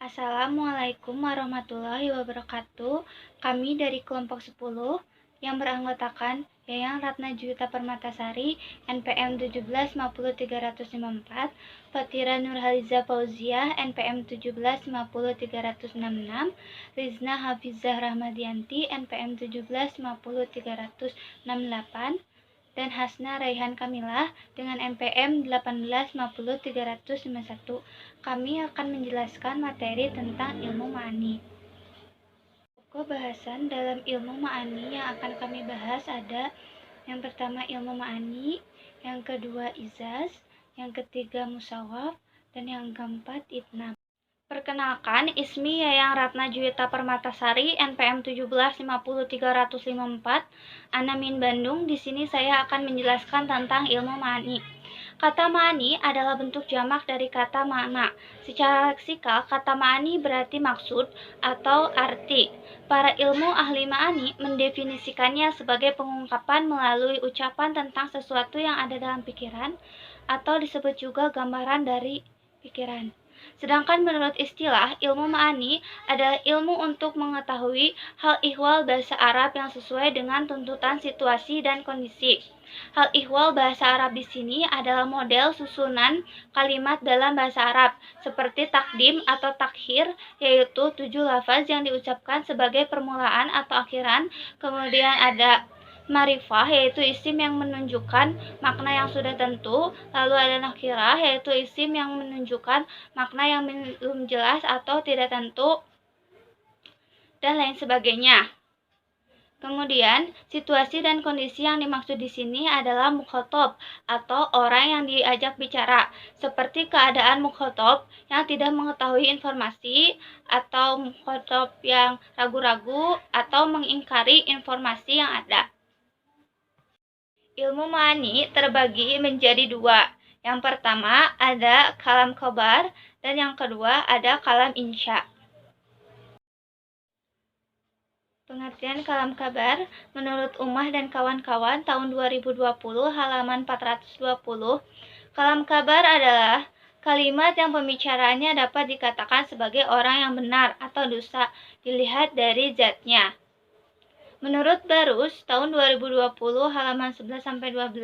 Assalamualaikum warahmatullahi wabarakatuh. Kami dari kelompok 10 yang beranggotakan Yayang Ratna Juwita Permatasari, NPM 1750354, Fatira Nurhaliza Fauziah, NPM 1750366, Rizna Hafizah Rahmadianti, NPM 1750368, dan Hasna Raihan Kamilah dengan NPM 1850351. Kami akan menjelaskan materi tentang ilmu ma'ani. Pokok bahasan dalam ilmu ma'ani yang akan kami bahas ada yang pertama ilmu ma'ani, yang kedua izaz, yang ketiga musawaf, dan yang keempat itnab. Perkenalkan, ismi Yayang Ratna Juwita Permatasari, NPM 1750354, Ana min Bandung. Di sini saya akan menjelaskan tentang ilmu ma'ani. Kata ma'ani adalah bentuk jamak dari kata makna. Secara leksikal, kata ma'ani berarti maksud atau arti. Para ilmu ahli ma'ani mendefinisikannya sebagai pengungkapan melalui ucapan tentang sesuatu yang ada dalam pikiran, atau disebut juga gambaran dari pikiran. Sedangkan menurut istilah, ilmu ma'ani adalah ilmu untuk mengetahui hal ihwal bahasa Arab yang sesuai dengan tuntutan situasi dan kondisi. Hal ihwal bahasa Arab di sini adalah model susunan kalimat dalam bahasa Arab, seperti takdim atau takhir, yaitu 7 lafaz yang diucapkan sebagai permulaan atau akhiran. Kemudian ada Marifah, yaitu isim yang menunjukkan makna yang sudah tentu. Lalu ada nakirah, yaitu isim yang menunjukkan makna yang belum jelas atau tidak tentu, dan lain sebagainya. Kemudian, situasi dan kondisi yang dimaksud di sini adalah mukhotob atau orang yang diajak bicara, seperti keadaan mukhotob yang tidak mengetahui informasi, atau mukhotob yang ragu-ragu atau mengingkari informasi yang ada. Ilmu ma'ani terbagi menjadi dua. Yang pertama ada kalam khobar, dan yang kedua ada kalam insya. Pengertian kalam kabar menurut Ummah dan kawan-kawan tahun 2020 halaman 420. Kalam kabar adalah kalimat yang pembicaraannya dapat dikatakan sebagai orang yang benar atau dusta dilihat dari zatnya. Menurut Barus tahun 2020 halaman 11-12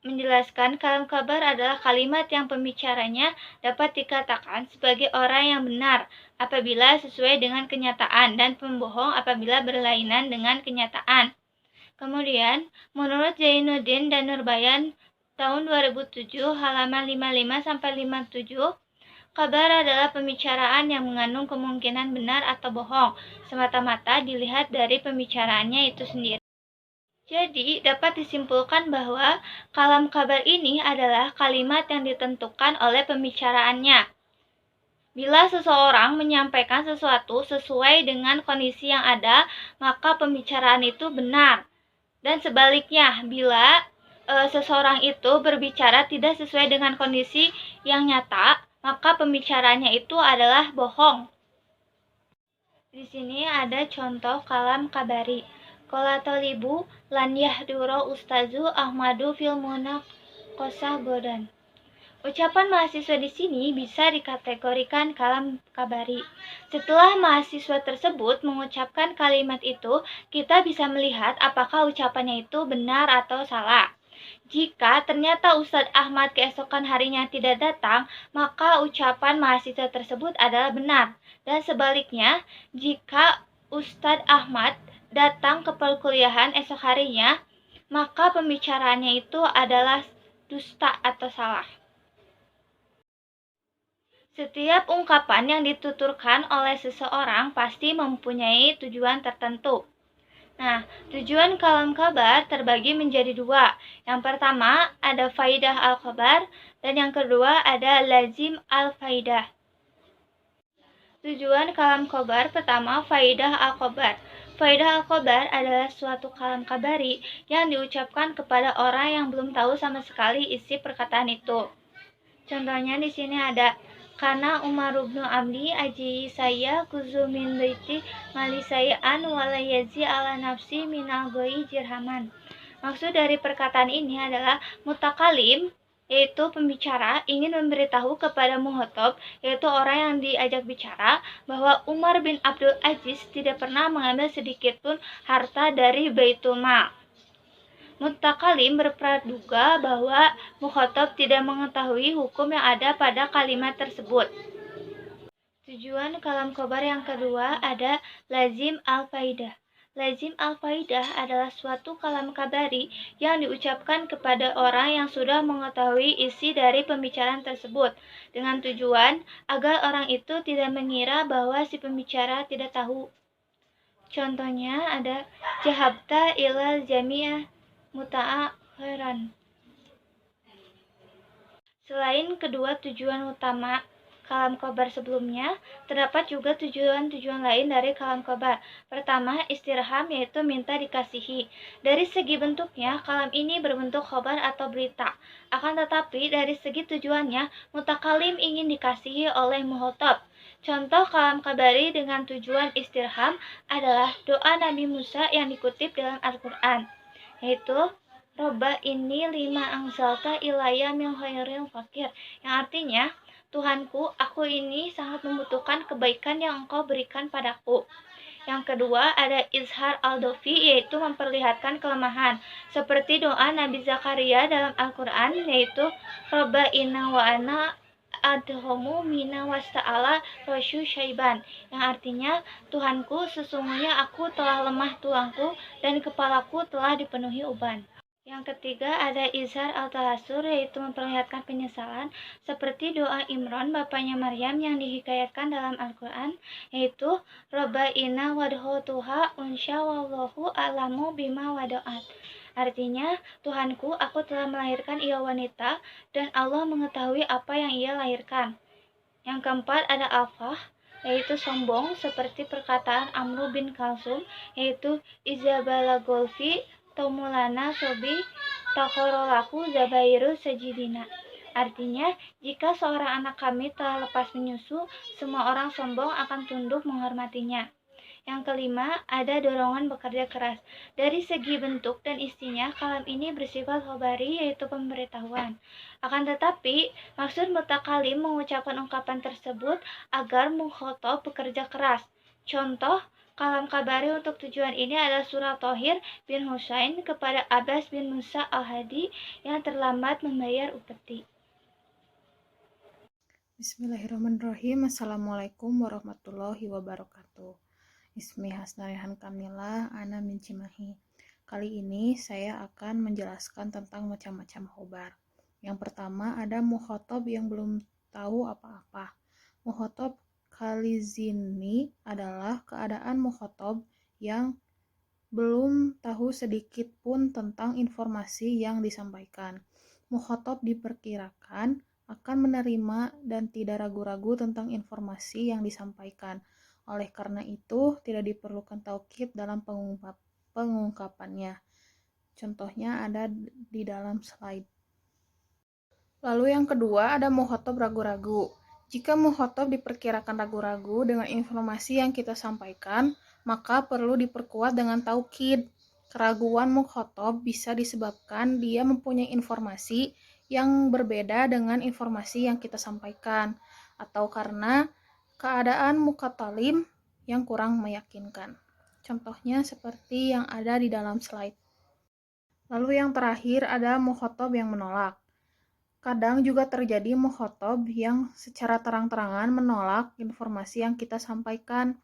menjelaskan kalam kabar adalah kalimat yang pembicaranya dapat dikatakan sebagai orang yang benar apabila sesuai dengan kenyataan dan pembohong apabila berlainan dengan kenyataan. Kemudian, menurut Zainuddin dan Nurbayan tahun 2007 halaman 55-57, kabar adalah pembicaraan yang mengandung kemungkinan benar atau bohong, semata-mata dilihat dari pembicaraannya itu sendiri. Jadi, dapat disimpulkan bahwa kalam kabar ini adalah kalimat yang ditentukan oleh pembicaraannya. Bila seseorang menyampaikan sesuatu sesuai dengan kondisi yang ada, maka pembicaraan itu benar. Dan sebaliknya, bila seseorang itu berbicara tidak sesuai dengan kondisi yang nyata, maka pembicaraannya itu adalah bohong. Di sini ada contoh kalam kabari. Qala talibu lan yahduro ustazu Ahmadu fil munaqashah godan. Ucapan mahasiswa di sini bisa dikategorikan kalam kabari. Setelah mahasiswa tersebut mengucapkan kalimat itu, kita bisa melihat apakah ucapannya itu benar atau salah. Jika ternyata Ustadz Ahmad keesokan harinya tidak datang, maka ucapan mahasiswa tersebut adalah benar. Dan sebaliknya, jika Ustadz Ahmad datang ke perkuliahan esok harinya, maka pembicaraannya itu adalah dusta atau salah. Setiap ungkapan yang dituturkan oleh seseorang pasti mempunyai tujuan tertentu. Nah, tujuan kalam kabar terbagi menjadi dua. Yang pertama ada faidah al-khabar, dan yang kedua ada lazim al-faidah. Tujuan kalam kabar pertama faidah al-khabar. Faidah al-khabar adalah suatu kalam kabari yang diucapkan kepada orang yang belum tahu sama sekali isi perkataan itu. Contohnya di sini ada karena Umar bin Abdi aji saya kuzu min baiti mali sayaan wala yazi ala nafsi minal goi jirhaman. Maksud dari perkataan ini adalah mutakalim yaitu pembicara ingin memberitahu kepada Muhotob, yaitu orang yang diajak bicara, bahwa Umar bin Abdul Aziz tidak pernah mengambil sedikit pun harta dari Baitul Mal. Mutakalim berpraduga bahwa Muhotob tidak mengetahui hukum yang ada pada kalimat tersebut. Tujuan kalam khobar yang kedua ada lazim al-faidah. Lazim al-faidah adalah suatu kalam kabari yang diucapkan kepada orang yang sudah mengetahui isi dari pembicaraan tersebut, dengan tujuan agar orang itu tidak mengira bahwa si pembicara tidak tahu. Contohnya ada jahabta ilal jami'ah muta'akhiran. Selain kedua tujuan utama kalam khobar sebelumnya, terdapat juga tujuan-tujuan lain dari kalam khobar. Pertama, istirham, yaitu minta dikasihi. Dari segi bentuknya, kalam ini berbentuk khobar atau berita. Akan tetapi, dari segi tujuannya, mutakalim ingin dikasihi oleh muhotob. Contoh kalam kabari dengan tujuan istirham adalah doa Nabi Musa yang dikutip dalam Al-Quran, yaitu Roba ini lima angsalta ilaya min khairil fakir, yang artinya, Tuhanku, aku ini sangat membutuhkan kebaikan yang Engkau berikan padaku. Yang kedua ada izhar al-dofi, yaitu memperlihatkan kelemahan, seperti doa Nabi Zakaria dalam Al-Quran, yaitu Roba inna wa ana adhomu mina wasta'ala rosyu syaiban, yang artinya, Tuhanku, sesungguhnya aku telah lemah tulangku dan kepalaku telah dipenuhi uban. Yang ketiga ada izhar al-tahasur, yaitu memperlihatkan penyesalan, seperti doa Imran bapaknya Maryam yang dihikayatkan dalam Al-Quran, yaitu Rabbaina wadhotuha unsya wallahu a'lamu bima wado'at. Artinya, Tuhanku, aku telah melahirkan ia wanita dan Allah mengetahui apa yang ia lahirkan. Yang keempat ada afah, yaitu sombong, seperti perkataan Amru bin Kalsum, yaitu Izabala golfi Tomulana sobi takhorolaku zabairu sejidina. Artinya, jika seorang anak kami telah lepas menyusu, semua orang sombong akan tunduk menghormatinya. Yang kelima, ada dorongan bekerja keras. Dari segi bentuk dan isinya, kalam ini bersifat khobari, yaitu pemberitahuan. Akan tetapi, maksud mutakalim mengucapkan ungkapan tersebut agar mukhotob bekerja keras. Contoh, kalam kabari untuk tujuan ini adalah surah Thohir bin Husain kepada Abbas bin Musa al-Hadi yang terlambat membayar upeti. Bismillahirrahmanirrahim. Assalamualaikum warahmatullahi wabarakatuh. Ismi Hasnarihan Kamila, Ana min Cimahi. Kali ini saya akan menjelaskan tentang macam-macam khobar. Yang pertama ada mukhotob yang belum tahu apa-apa. Mukhotob kalizini adalah keadaan mukhotob yang belum tahu sedikit pun tentang informasi yang disampaikan. Mukhotob diperkirakan akan menerima dan tidak ragu-ragu tentang informasi yang disampaikan. Oleh karena itu, tidak diperlukan taukid dalam pengungkapannya. Contohnya ada di dalam slide. Lalu yang kedua ada mukhotob ragu-ragu. Jika mukhotob diperkirakan ragu-ragu dengan informasi yang kita sampaikan, maka perlu diperkuat dengan taukid. Keraguan mukhotob bisa disebabkan dia mempunyai informasi yang berbeda dengan informasi yang kita sampaikan, atau karena keadaan mukatalim yang kurang meyakinkan. Contohnya seperti yang ada di dalam slide. Lalu yang terakhir ada mukhotob yang menolak. Kadang juga terjadi mukhotob yang secara terang-terangan menolak informasi yang kita sampaikan.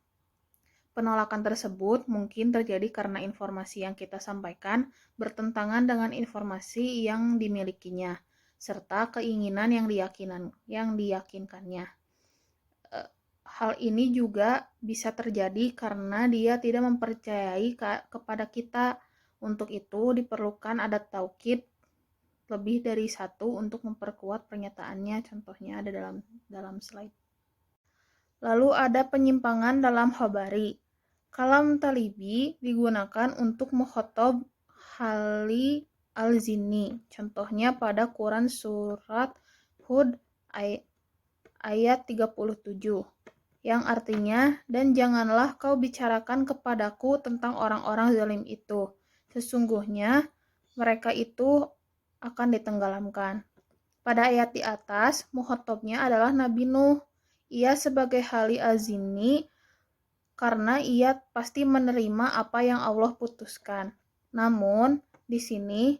Penolakan tersebut mungkin terjadi karena informasi yang kita sampaikan bertentangan dengan informasi yang dimilikinya, serta keinginan yang diyakinkannya. Hal ini juga bisa terjadi karena dia tidak mempercayai kepada kita. Untuk itu diperlukan ada taukid lebih dari satu untuk memperkuat pernyataannya. Contohnya ada dalam slide. Lalu ada penyimpangan dalam khabari. Kalam talibi digunakan untuk mukhotob hali al-zini. Contohnya pada Quran surat Hud ayat 37. Yang artinya, dan janganlah kau bicarakan kepadaku tentang orang-orang zalim itu. Sesungguhnya mereka itu akan ditenggelamkan. Pada ayat di atas, mukhatabnya adalah Nabi Nuh. Ia sebagai hali azimi karena ia pasti menerima apa yang Allah putuskan. Namun, di sini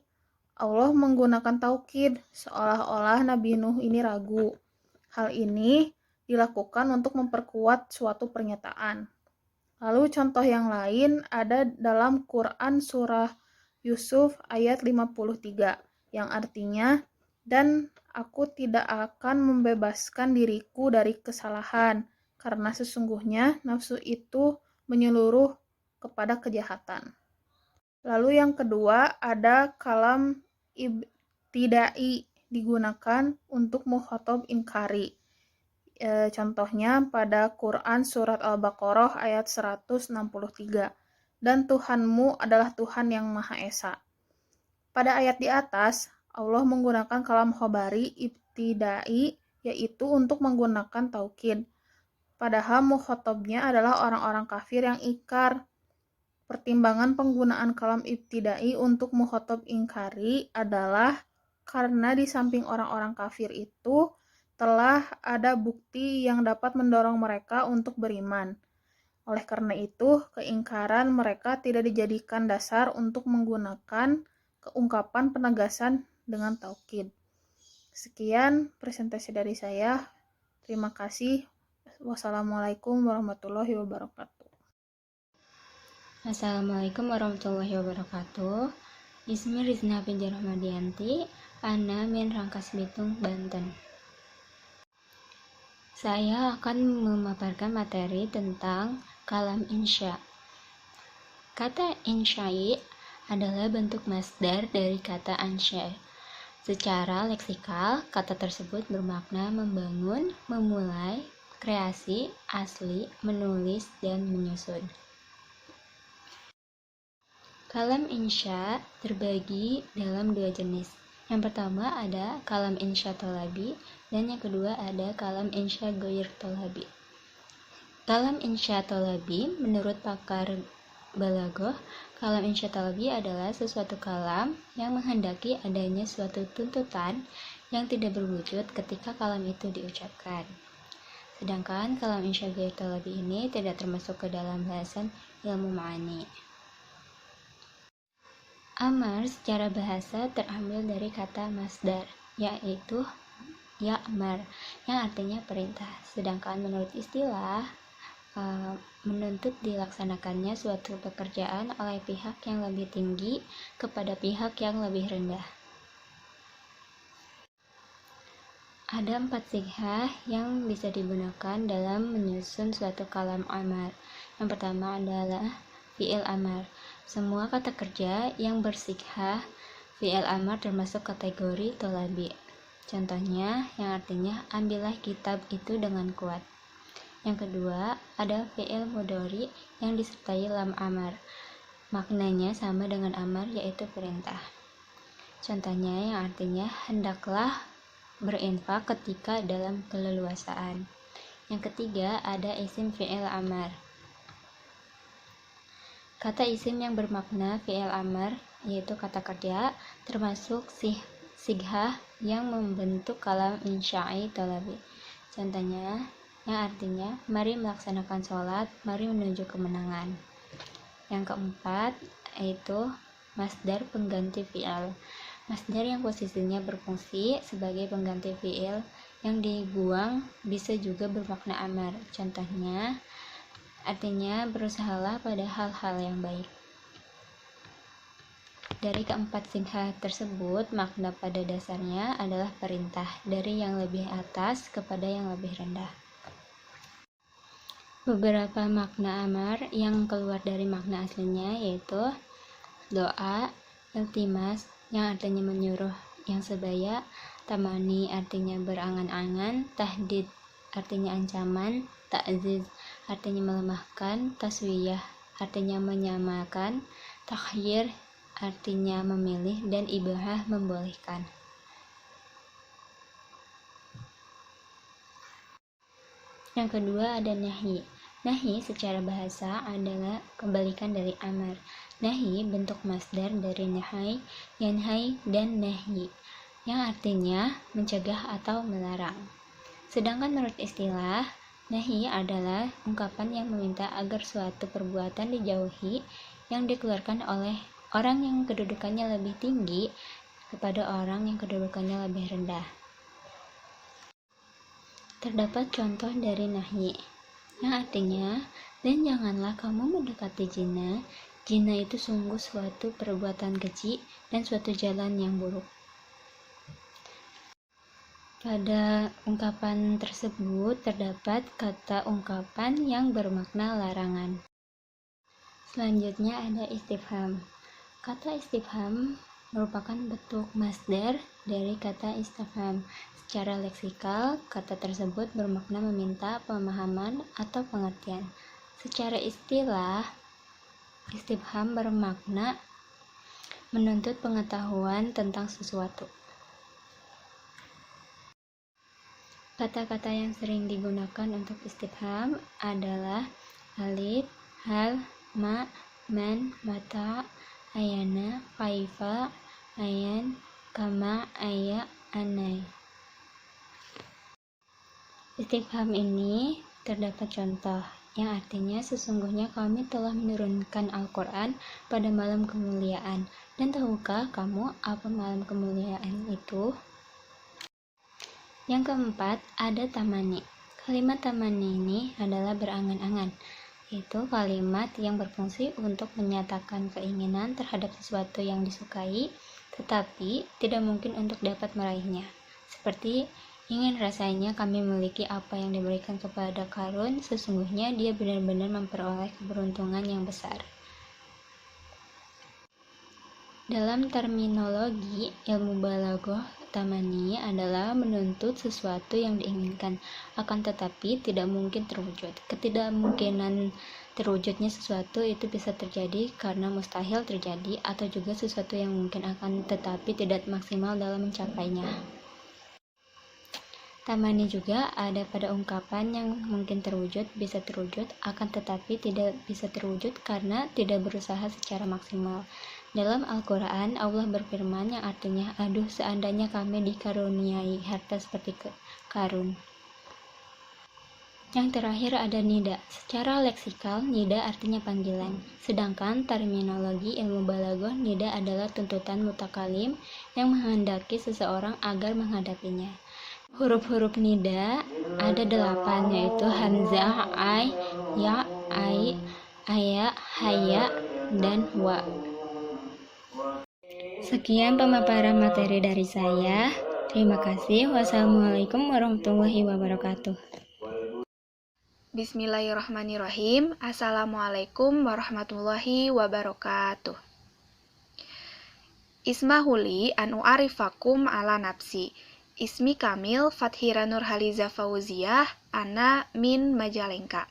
Allah menggunakan taukid, seolah-olah Nabi Nuh ini ragu. Hal ini dilakukan untuk memperkuat suatu pernyataan. Lalu contoh yang lain ada dalam Quran surah Yusuf ayat 53, yang artinya, dan aku tidak akan membebaskan diriku dari kesalahan, karena sesungguhnya nafsu itu menyeluruh kepada kejahatan. Lalu yang kedua ada kalam ibtidai digunakan untuk mukhatab inkari. Contohnya pada Quran surat Al-Baqarah ayat 163. Dan Tuhanmu adalah Tuhan yang Maha Esa. Pada ayat di atas, Allah menggunakan kalam khobari ibtidai, yaitu untuk menggunakan taukid. Padahal mukhatabnya adalah orang-orang kafir yang ikrar. Pertimbangan penggunaan kalam ibtidai untuk mukhatab ingkari adalah karena di samping orang-orang kafir itu telah ada bukti yang dapat mendorong mereka untuk beriman. Oleh karena itu, keingkaran mereka tidak dijadikan dasar untuk menggunakan keungkapan penegasan dengan taukid. Sekian presentasi dari saya. Terima kasih. Wassalamualaikum warahmatullahi wabarakatuh. Assalamualaikum warahmatullahi wabarakatuh. Ismi Rizna Pinjar Rahmadianti, Ana min Rangkas Bitung, Banten. Saya akan memaparkan materi tentang kalam insya. Kata insya'i adalah bentuk masdar dari kata ansya. Secara leksikal, kata tersebut bermakna membangun, memulai, kreasi, asli, menulis, dan menyusun. Kalam insya terbagi dalam dua jenis. Yang pertama ada kalam insya tolabi, dan yang kedua ada kalam insya ghair tolabi. Kalam insya tolabi menurut pakar balaghah, kalam insya tolabi adalah sesuatu kalam yang menghendaki adanya suatu tuntutan yang tidak berwujud ketika kalam itu diucapkan. Sedangkan kalam insya ghair tolabi ini tidak termasuk ke dalam bahasan ilmu ma'ani. Amar secara bahasa terambil dari kata masdar, yaitu ya'mar, yang artinya perintah. Sedangkan menurut istilah, menuntut dilaksanakannya suatu pekerjaan oleh pihak yang lebih tinggi kepada pihak yang lebih rendah. Ada 4 sighah yang bisa digunakan dalam menyusun suatu kalam amar. Yang pertama adalah fi'il amar. Semua kata kerja yang bersighah fi'il amar termasuk kategori tolabi. Contohnya yang artinya ambillah kitab itu dengan kuat. Yang kedua ada fi'il mudhari yang disertai lam amar. Maknanya sama dengan amar, yaitu perintah. Contohnya yang artinya hendaklah berinfak ketika dalam keleluasaan. Yang ketiga ada isim fi'il amar. Kata isim yang bermakna fi'il amar, yaitu kata kerja, termasuk sighah yang membentuk kalam insya'i tolabi. Contohnya, yang artinya, mari melaksanakan sholat, mari menuju kemenangan. Yang keempat, yaitu masdar pengganti fi'il. Masdar yang posisinya berfungsi sebagai pengganti fi'il yang dibuang bisa juga bermakna amar. Contohnya, artinya berusahalah pada hal-hal yang baik. Dari keempat sighah tersebut, makna pada dasarnya adalah perintah dari yang lebih atas kepada yang lebih rendah. Beberapa makna amar yang keluar dari makna aslinya yaitu doa, iltimas yang artinya menyuruh yang sebaya, tamani artinya berangan-angan, tahdid artinya ancaman, ta'ziz artinya melemahkan, taswiyah artinya menyamakan, takhyir artinya memilih, dan ibahah membolehkan. Yang kedua ada nahi. Nahi secara bahasa adalah kebalikan dari amar. Nahi bentuk masdar dari nahai, yanhai, dan nahi. yang artinya mencegah atau melarang. Sedangkan menurut istilah, nahi adalah ungkapan yang meminta agar suatu perbuatan dijauhi yang dikeluarkan oleh orang yang kedudukannya lebih tinggi kepada orang yang kedudukannya lebih rendah. Terdapat contoh dari nahi, yang artinya, dan janganlah kamu mendekati zina. Zina itu sungguh suatu perbuatan keji dan suatu jalan yang buruk. Pada ungkapan tersebut terdapat kata ungkapan yang bermakna larangan. Selanjutnya ada istifham. Kata istifham merupakan bentuk masdar dari kata istifham. Secara leksikal, kata tersebut bermakna meminta pemahaman atau pengertian. Secara istilah, istifham bermakna menuntut pengetahuan tentang sesuatu. Kata-kata yang sering digunakan untuk istifham adalah alif, hal, ma, man, mata, ayana, kaifa, ayan, kama, aya, anai. Istifham ini terdapat contoh, yang artinya sesungguhnya kami telah menurunkan Al-Quran pada malam kemuliaan. Dan tahukah kamu apa malam kemuliaan itu? Yang keempat, ada tamani. Kalimat tamani ini adalah berangan-angan, yaitu kalimat yang berfungsi untuk menyatakan keinginan terhadap sesuatu yang disukai, tetapi tidak mungkin untuk dapat meraihnya. Seperti, ingin rasanya kami memiliki apa yang diberikan kepada Qarun, sesungguhnya dia benar-benar memperoleh keberuntungan yang besar. Dalam terminologi ilmu balaghah, tamani adalah menuntut sesuatu yang diinginkan, akan tetapi tidak mungkin terwujud. Ketidakmungkinan terwujudnya sesuatu itu bisa terjadi karena mustahil terjadi, atau juga sesuatu yang mungkin akan tetapi tidak maksimal dalam mencapainya. Tamani juga ada pada ungkapan yang mungkin terwujud, bisa terwujud, akan tetapi tidak bisa terwujud karena tidak berusaha secara maksimal. Dalam Al-Quran, Allah berfirman yang artinya, aduh seandainya kami dikaruniai harta seperti Qarun. Yang terakhir ada nida. Secara leksikal, nida artinya panggilan. Sedangkan terminologi ilmu balaghah, nida adalah tuntutan mutakalim yang menghendaki seseorang agar menghadapinya. Huruf-huruf nida ada 8, yaitu hamzah, ai, ya, ai, aya, haya, dan wa. Sekian pemaparan materi dari saya. Terima kasih. Wassalamualaikum warahmatullahi wabarakatuh. Bismillahirrahmanirrahim. Assalamualaikum warahmatullahi wabarakatuh. Ismahuli an u'arifakum ala nafsi. Ismi Kamil Fathira Nurhaliza Fauziyah, Ana min Majalengka.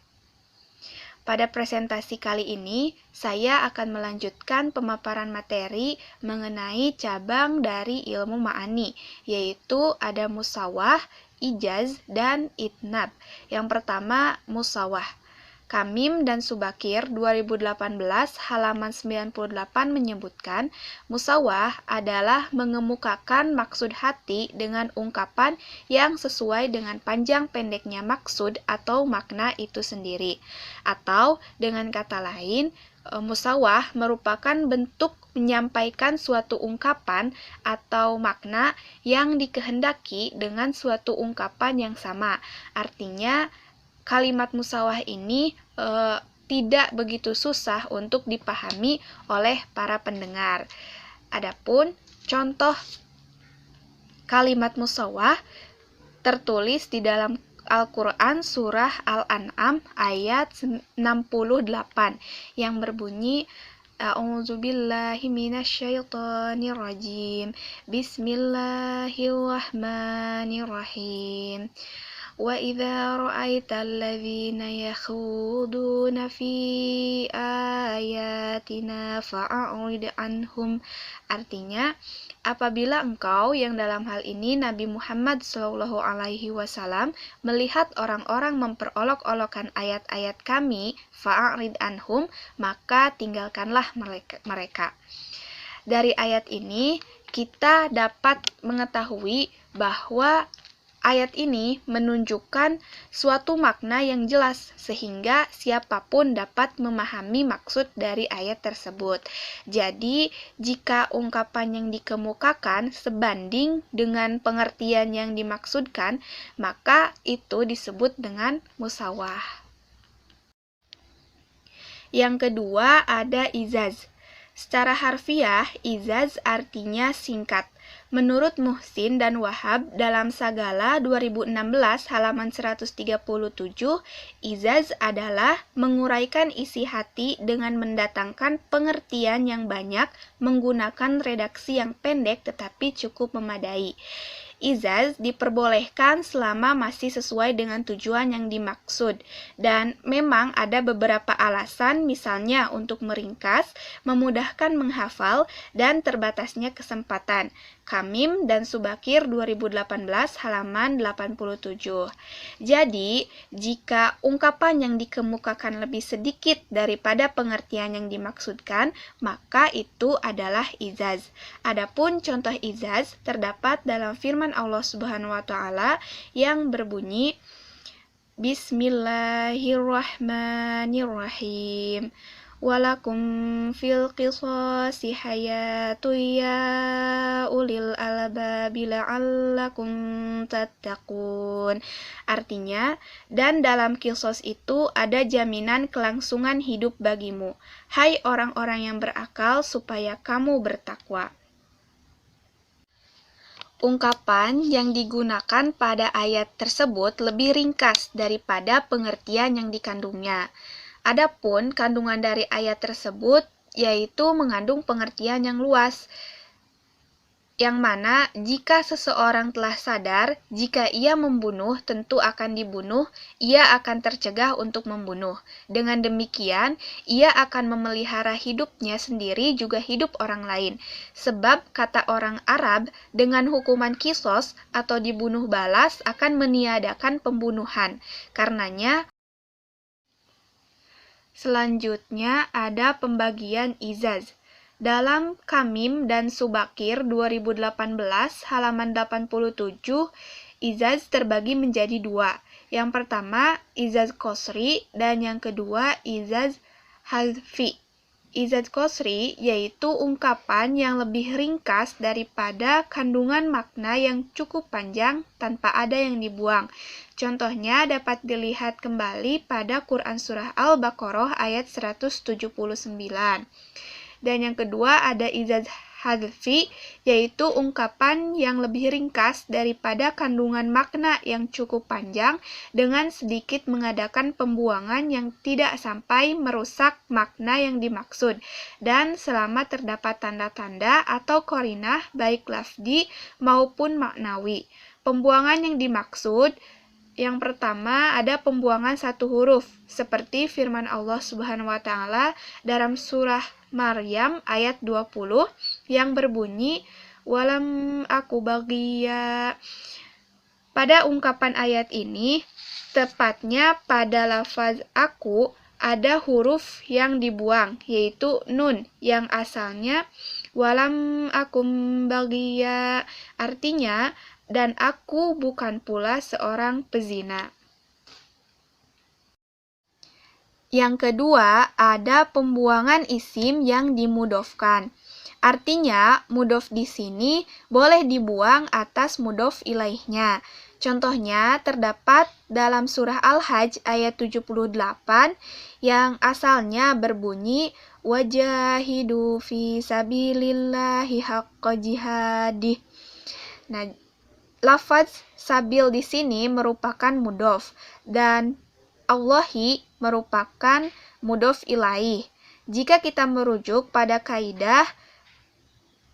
Pada presentasi kali ini, saya akan melanjutkan pemaparan materi mengenai cabang dari ilmu ma'ani, yaitu ada musawah, ijaz, dan itnab. Yang pertama, musawah. Kamim dan Subakir 2018 halaman 98 menyebutkan, musawah adalah mengemukakan maksud hati dengan ungkapan yang sesuai dengan panjang pendeknya maksud atau makna itu sendiri. Atau dengan kata lain, musawah merupakan bentuk menyampaikan suatu ungkapan atau makna yang dikehendaki dengan suatu ungkapan yang sama. Artinya, kalimat musawah ini tidak begitu susah untuk dipahami oleh para pendengar. Adapun contoh kalimat musawah tertulis di dalam Al-Quran surah Al-An'am ayat 68 yang berbunyi A'udzubillahi minasyaitonirrajim. Bismillahirrahmanirrahim. Wa idza ra'aital ladzina yakhuduna fi ayatina fa'rid anhum. Artinya, apabila engkau yang dalam hal ini Nabi Muhammad SAW melihat orang-orang memperolok-olokkan ayat-ayat kami, fa'rid anhum, maka tinggalkanlah mereka. Dari ayat ini kita dapat mengetahui bahwa ayat ini menunjukkan suatu makna yang jelas sehingga siapapun dapat memahami maksud dari ayat tersebut. Jadi, jika ungkapan yang dikemukakan sebanding dengan pengertian yang dimaksudkan, maka itu disebut dengan musawah. Yang kedua ada izaz. Secara harfiah, izaz artinya singkat. Menurut Muhsin dan Wahab dalam Sagala 2016 halaman 137, izaz adalah menguraikan isi hati dengan mendatangkan pengertian yang banyak menggunakan redaksi yang pendek tetapi cukup memadai. Izaz diperbolehkan selama masih sesuai dengan tujuan yang dimaksud, dan memang ada beberapa alasan, misalnya untuk meringkas, memudahkan menghafal, dan terbatasnya kesempatan. Kamim dan Subakir 2018 halaman 87. Jadi, jika ungkapan yang dikemukakan lebih sedikit daripada pengertian yang dimaksudkan, maka itu adalah izaz. Adapun contoh izaz terdapat dalam firman Allah Subhanahu wa taala yang berbunyi Bismillahirrahmanirrahim. Walakum fil qisasi hayatu ya ulil albabi la'allakum tattaqun. Artinya, dan dalam kisos itu ada jaminan kelangsungan hidup bagimu, hai orang-orang yang berakal, supaya kamu bertakwa. Ungkapan yang digunakan pada ayat tersebut lebih ringkas daripada pengertian yang dikandungnya. Adapun kandungan dari ayat tersebut yaitu mengandung pengertian yang luas, yang mana jika seseorang telah sadar jika ia membunuh tentu akan dibunuh, ia akan tercegah untuk membunuh. Dengan demikian, ia akan memelihara hidupnya sendiri juga hidup orang lain. Sebab kata orang Arab, dengan hukuman kisos atau dibunuh balas akan meniadakan pembunuhan. Karenanya, selanjutnya ada pembagian izaz. Dalam Kamim dan Subakir 2018 halaman 87, izaz terbagi menjadi dua. Yang pertama, izaz qasri, dan yang kedua, izaz hazfi. Izaz qasri yaitu ungkapan yang lebih ringkas daripada kandungan makna yang cukup panjang tanpa ada yang dibuang. Contohnya dapat dilihat kembali pada Quran Surah Al-Baqarah ayat 179. Dan yang kedua ada izaz hadfi, yaitu ungkapan yang lebih ringkas daripada kandungan makna yang cukup panjang dengan sedikit mengadakan pembuangan yang tidak sampai merusak makna yang dimaksud, dan selama terdapat tanda-tanda atau qarinah baik lafzi maupun maknawi. Pembuangan yang dimaksud yang pertama ada pembuangan satu huruf, seperti firman Allah Subhanahu wa taala dalam surah Maryam ayat 20 yang berbunyi walam aku bagiya. Pada ungkapan ayat ini, tepatnya pada lafaz aku ada huruf yang dibuang, yaitu nun yang asalnya walam akum bagiya, artinya dan aku bukan pula seorang pezina. Yang kedua, ada pembuangan isim yang dimudofkan. Artinya, mudof di sini boleh dibuang atas mudof ilaihnya. Contohnya terdapat dalam surah Al-Hajj ayat 78 yang asalnya berbunyi wajahidu fi sabilillahi haqqa jihadih. Nah, lafaz sabil di sini merupakan mudof dan Allahi merupakan mudof ilaih. Jika kita merujuk pada kaidah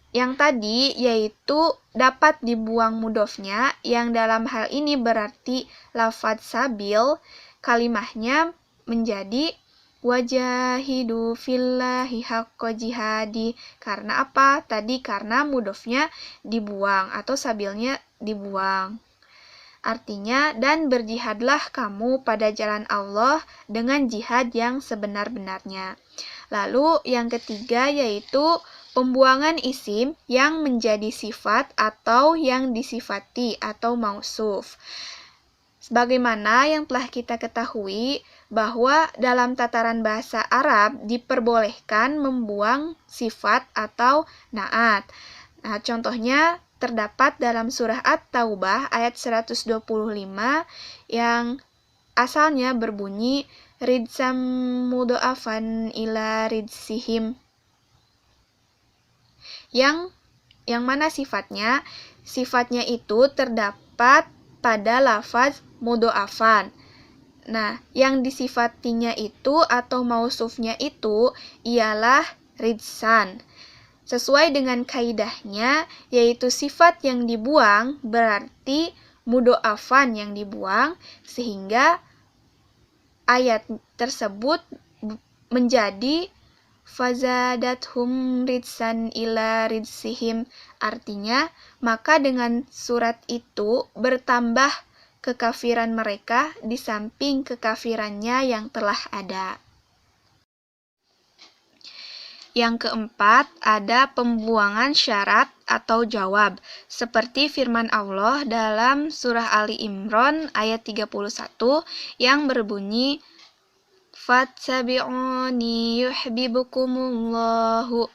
yang tadi, yaitu dapat dibuang mudofnya, yang dalam hal ini berarti lafaz sabil, kalimahnya menjadi wajahidu fillahi haqqa jihadi. Karena apa? Tadi karena mudofnya dibuang atau sabilnya dibuang. Artinya, dan berjihadlah kamu pada jalan Allah dengan jihad yang sebenar-benarnya. Lalu yang ketiga yaitu Pembuangan isim yang menjadi sifat atau yang disifati atau mausuf. Sebagaimana yang telah kita ketahui bahwa dalam tataran bahasa Arab diperbolehkan membuang sifat atau naat. Nah, contohnya terdapat dalam surah At-Taubah ayat 125 yang asalnya berbunyi ridsam mudha'afan ila ridsihim. Yang mana sifatnya? Sifatnya itu terdapat pada lafaz mudha'afan. Nah, yang disifatinya itu atau mausufnya itu ialah ridsan. Sesuai dengan kaidahnya, yaitu sifat yang dibuang berarti mudha'afan yang dibuang, sehingga ayat tersebut menjadi fazadathum ridsan ila ridsihim. Artinya, maka dengan surat itu bertambah kekafiran mereka di samping kekafirannya yang telah ada. Yang keempat, ada pembuangan syarat atau jawab, seperti firman Allah dalam surah Ali Imran ayat 31 yang berbunyi fattabi'uni yuhibbukumullahu.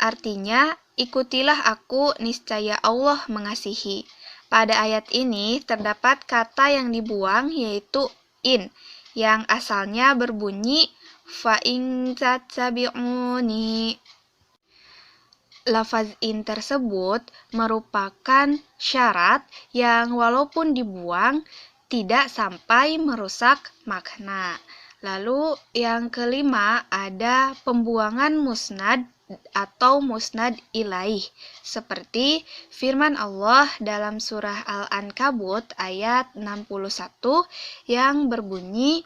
Artinya, ikutilah aku, niscaya Allah mengasihi. Pada ayat ini terdapat kata yang dibuang yaitu in, yang asalnya berbunyi fa in tattabi'uni. Lafaz in tersebut merupakan syarat yang walaupun dibuang tidak sampai merusak makna. Lalu yang kelima ada pembuangan musnad atau musnad ilaih, seperti firman Allah dalam surah Al-Ankabut ayat 61 yang berbunyi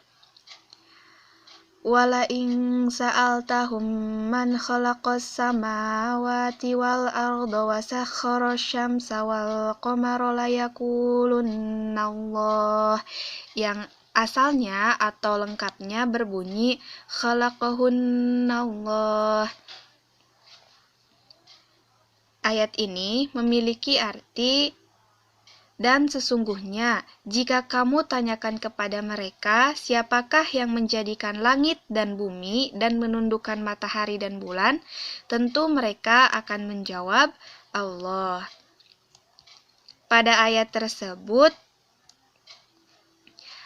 wala in sa'altahum man khalaqas samawati wal arda wa sakhkhara syamsa wal qamara layakulunna Allah, yang asalnya atau lengkapnya berbunyi khalaqahunna Allah. Ayat ini memiliki arti dan sesungguhnya jika kamu tanyakan kepada mereka siapakah yang menjadikan langit dan bumi dan menundukkan matahari dan bulan, tentu mereka akan menjawab Allah. Pada ayat tersebut,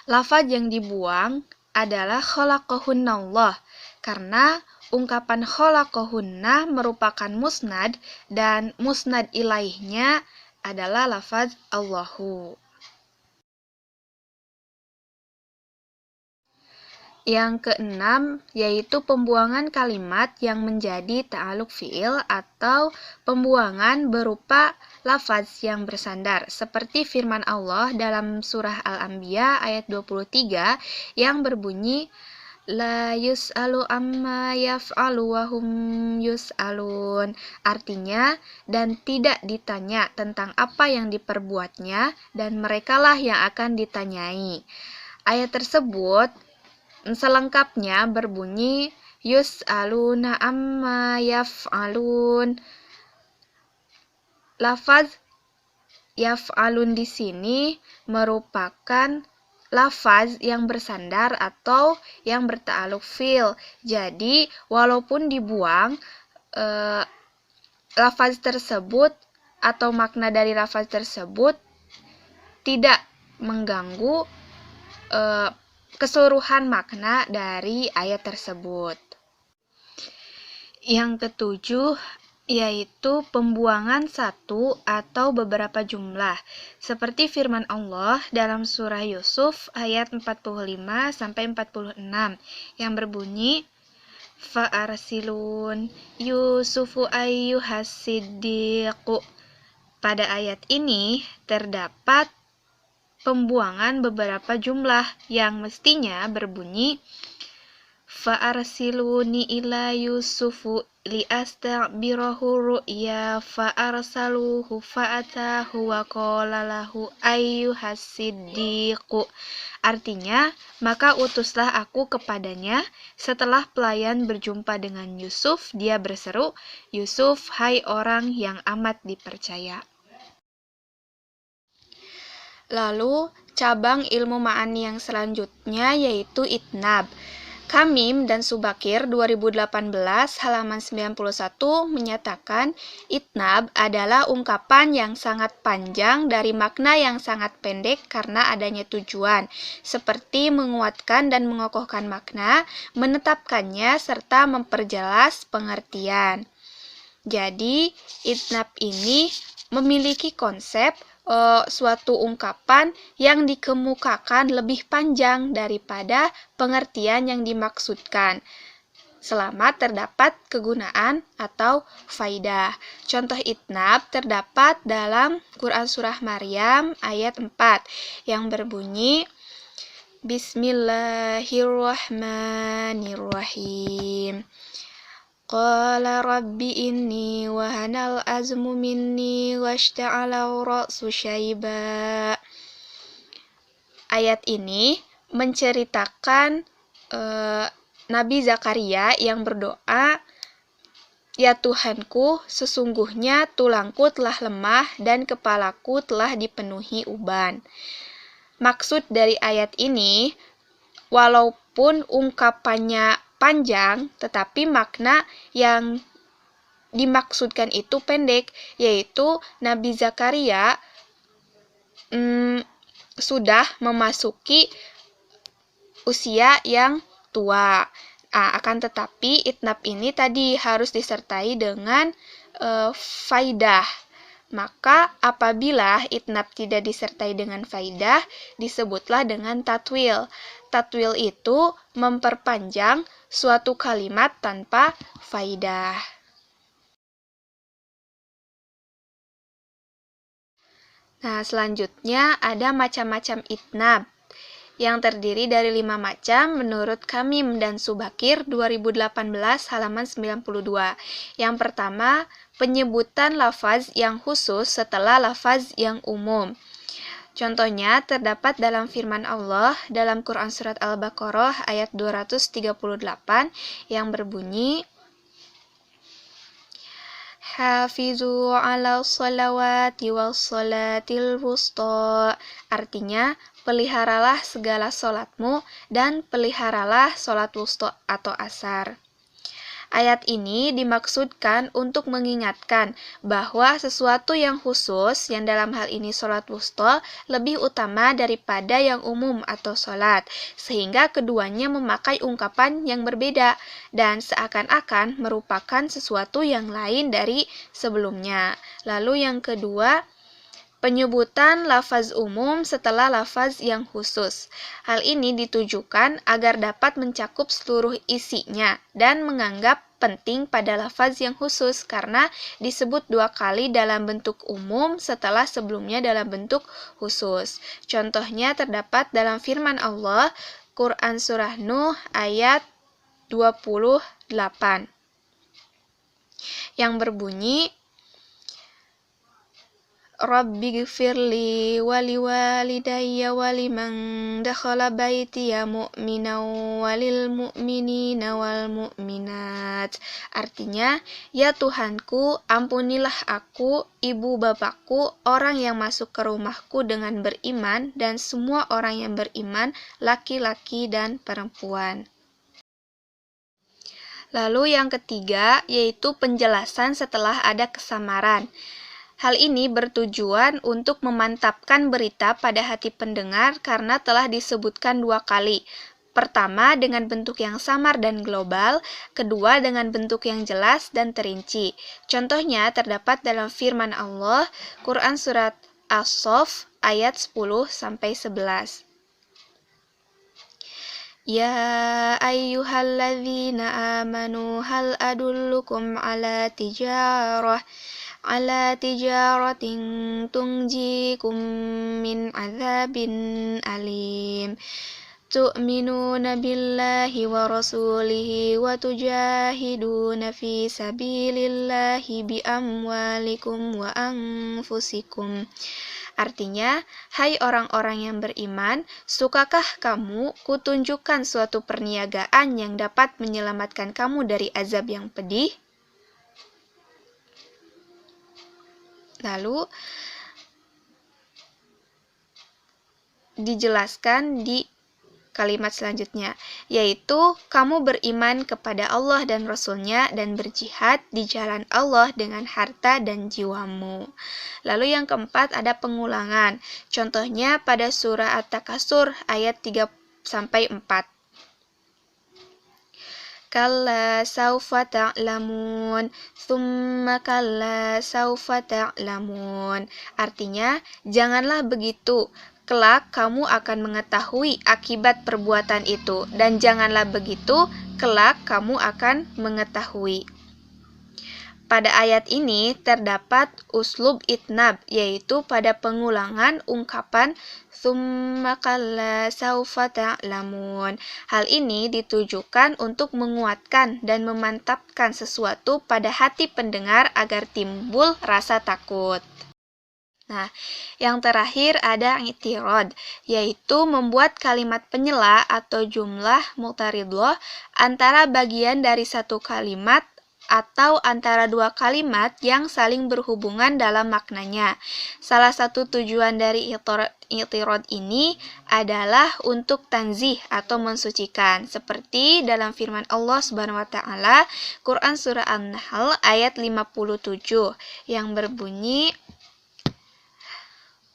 lafaz yang dibuang adalah khalaqahunallah karena ungkapan khalaqahunna merupakan musnad dan musnad ilaihnya adalah lafaz Allahu. Yang keenam yaitu pembuangan kalimat yang menjadi ta'aluk fi'il atau pembuangan berupa lafaz yang bersandar, seperti firman Allah dalam surah Al-Anbiya ayat 23 yang berbunyi la yus'alu amma yaf'alu wa hum yus'alun. Artinya, dan tidak ditanya tentang apa yang diperbuatnya dan merekalah yang akan ditanyai. Ayat tersebut selengkapnya berbunyi yus'aluna amma yaf'alun. Lafaz yaf'alun di sini merupakan lafaz yang bersandar atau yang berta'aluk fi'il. Jadi, walaupun dibuang, lafaz tersebut atau makna dari lafaz tersebut tidak mengganggu keseluruhan makna dari ayat tersebut. Yang ketujuh yaitu pembuangan satu atau beberapa jumlah, seperti firman Allah dalam surah Yusuf ayat 45-46 yang berbunyi fa'arsilun yusufu ayyuhas siddiqu. Pada ayat ini terdapat pembuangan beberapa jumlah yang mestinya berbunyi fa'arsiluni ila Yusufu li'asta'birahu ru'ya fa'arsaluhu fa'atahu wa qala lahu ayyuhas siddiqu. Artinya, maka utuslah aku kepadanya. Setelah pelayan berjumpa dengan Yusuf, dia berseru, Yusuf, hai orang yang amat dipercaya. Lalu, cabang ilmu ma'ani yang selanjutnya yaitu itnab. Kamim dan Subakir 2018 halaman 91 menyatakan itnab adalah ungkapan yang sangat panjang dari makna yang sangat pendek karena adanya tujuan, seperti menguatkan dan mengokohkan makna, menetapkannya, serta memperjelas pengertian. Jadi, itnab ini memiliki konsep suatu ungkapan yang dikemukakan lebih panjang daripada pengertian yang dimaksudkan, selama terdapat kegunaan atau faidah. Contoh itnab terdapat dalam Quran Surah Maryam ayat 4 yang berbunyi, Bismillahirrahmanirrahim. Qala rabbi inni wahanal azmu minni washta'ala ra'su syaiba. Ayat ini menceritakan Nabi Zakaria yang berdoa, Ya Tuhanku, sesungguhnya tulangku telah lemah dan kepalaku telah dipenuhi uban. Maksud dari ayat ini, walaupun ungkapannya panjang, tetapi makna yang dimaksudkan itu pendek, yaitu Nabi Zakaria sudah memasuki usia yang tua. Akan tetapi itnab ini tadi harus disertai dengan faidah. Maka apabila itnab tidak disertai dengan faidah, disebutlah dengan tatwil. Tatwil itu memperpanjang suatu kalimat tanpa faidah. Nah, selanjutnya ada macam-macam itnab yang terdiri dari 5 macam menurut Kamim dan Subakir 2018 halaman 92. Yang pertama, penyebutan lafaz yang khusus setelah lafaz yang umum. Contohnya terdapat dalam firman Allah dalam Quran Surat Al-Baqarah ayat 238 yang berbunyi, Hafizu ala sholawati was sholatil wusta. Artinya, peliharalah segala sholatmu dan peliharalah sholat wusta atau asar. Ayat ini dimaksudkan untuk mengingatkan bahwa sesuatu yang khusus, yang dalam hal ini sholat wusta, lebih utama daripada yang umum atau sholat, sehingga keduanya memakai ungkapan yang berbeda dan seakan-akan merupakan sesuatu yang lain dari sebelumnya. Lalu yang kedua, penyebutan lafaz umum setelah lafaz yang khusus. Hal ini ditujukan agar dapat mencakup seluruh isinya dan menganggap penting pada lafaz yang khusus karena disebut 2 kali dalam bentuk umum setelah sebelumnya dalam bentuk khusus. Contohnya terdapat dalam firman Allah, Quran Surah Nuh ayat 28 yang berbunyi, Rabbighfirli wali walidayya waliman dakhala baitiya mu'minan walil mu'minina wal mu'minat. Artinya, ya Tuhanku, ampunilah aku, ibu bapakku, orang yang masuk ke rumahku dengan beriman, dan semua orang yang beriman, laki-laki dan perempuan. Lalu yang ketiga, yaitu penjelasan setelah ada kesamaran. Hal ini bertujuan untuk memantapkan berita pada hati pendengar karena telah disebutkan 2 kali. Pertama dengan bentuk yang samar dan global, kedua dengan bentuk yang jelas dan terinci. Contohnya terdapat dalam firman Allah, Quran Surat As-Saff ayat 10-11. Ya ayyuhalladzina amanu hal adullukum ala tijaratin tunjikum min azabin alim tu'minuna billahi wa rasulihi wa tujahiduna fi sabilillahi bi amwalikum wa anfusikum. Artinya, hai orang-orang yang beriman, sukakah kamu kutunjukkan suatu perniagaan yang dapat menyelamatkan kamu dari azab yang pedih? Lalu dijelaskan di kalimat selanjutnya, yaitu kamu beriman kepada Allah dan Rasul-Nya dan berjihad di jalan Allah dengan harta dan jiwamu. Lalu yang keempat ada pengulangan. Contohnya pada surah At-Takasur ayat 3-4. Kalla saufa ta'lamun, thumma kalla saufa ta'lamun. Artinya, janganlah begitu. Kelak kamu akan mengetahui akibat perbuatan itu, dan janganlah begitu, kelak kamu akan mengetahui. Pada ayat ini terdapat uslub itnab, yaitu pada pengulangan ungkapan tsumma kalla saufa ta'lamun. Hal ini ditujukan untuk menguatkan dan memantapkan sesuatu pada hati pendengar agar timbul rasa takut. Nah, yang terakhir ada i'tirad, yaitu membuat kalimat penyela atau jumlah mu'taridhah antara bagian dari satu kalimat atau antara dua kalimat yang saling berhubungan dalam maknanya. Salah satu tujuan dari i'tirad ini adalah untuk tanzih atau mensucikan, seperti dalam firman Allah Subhanahu wa taala Quran surah An-Nahl ayat 57 yang berbunyi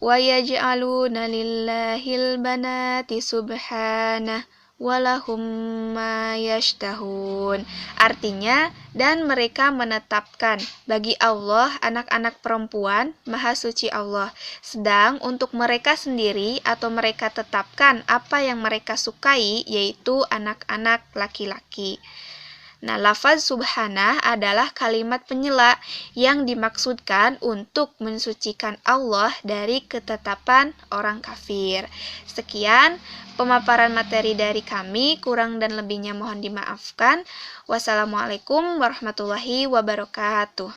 wa yaj'aluna lillahil banati subhanah walahum ma yashtahun. Artinya, dan mereka menetapkan bagi Allah anak-anak perempuan, maha suci Allah. Sedang untuk mereka sendiri atau mereka tetapkan apa yang mereka sukai, yaitu anak-anak laki-laki. Nah, lafaz subhanah adalah kalimat penyela yang dimaksudkan untuk mensucikan Allah dari ketetapan orang kafir. Sekian pemaparan materi dari kami, kurang dan lebihnya mohon dimaafkan. Wassalamualaikum warahmatullahi wabarakatuh.